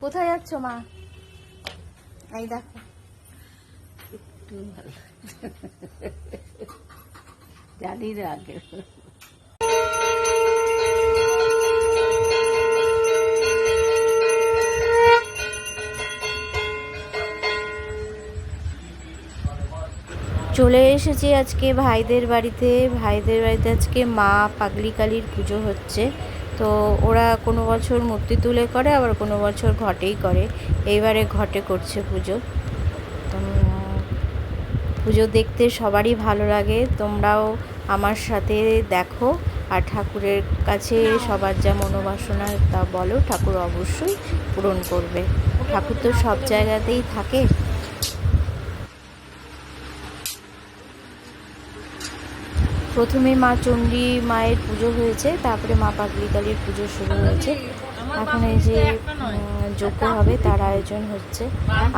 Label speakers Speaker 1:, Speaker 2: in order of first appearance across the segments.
Speaker 1: কোথায় যাচ্ছ মা? এই দেখো
Speaker 2: একটু ভালো জানি না আগে।
Speaker 1: চলে এসেছি আজকে ভাইদের বাড়িতে। আজকে মা পাগলি কালীর পুজো হচ্ছে। তো ওরা কোনো বছর মূর্তি তুলে করে, আবার কোনো বছর ঘটেই করে। এইবারে ঘটে করছে পুজো। তো পুজো দেখতে সবারই ভালো লাগে, তোমরাও আমার সাথে দেখো। আর ঠাকুরের কাছে সবার যা মনোবাসনা তা বলো, ঠাকুর অবশ্যই পূরণ করবে। ঠাকুর তো সব জায়গাতেই থাকে। প্রথমে মা চণ্ডী মায়ের পুজো হয়েছে, তারপরে মা পাগলি কালীর পুজো শুরু হয়েছে। এখন এই যে যজ্ঞ হবে তার আয়োজন হচ্ছে।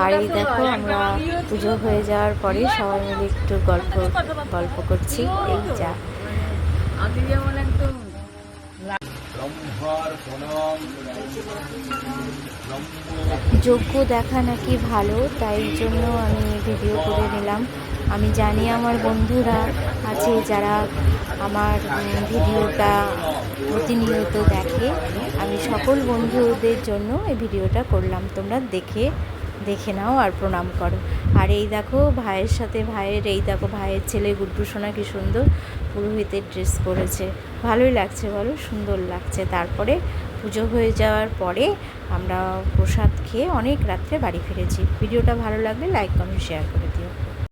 Speaker 1: আর এই দেখো আমরা পুজো হয়ে যাওয়ার পরে সবাই মিলে একটু গল্প করছি। এই যা যজ্ঞ দেখা নাকি ভালো, তাই জন্য আমি ভিডিও করে নিলাম। আমি জানি আমার বন্ধুরা আছে যারা আমার ভিডিওটা প্রতিনিয়ত দেখে। আমি সকল বন্ধুদের জন্য এই ভিডিওটা করলাম, তোমরা দেখে নাও আর প্রণাম করো। আর এই দেখো ভাইয়ের ছেলে গুড্ডু সোনা কি সুন্দর পুরোহিতের ড্রেস পরেছে। ভালোই লাগছে বলো, সুন্দর লাগছে। তারপরে পুজো হয়ে যাওয়ার পরে আমরা প্রসাদ খেয়ে অনেক রাত্রে বাড়ি ফিরেছি। ভিডিওটা ভালো লাগলে লাইক কমেন্ট শেয়ার করে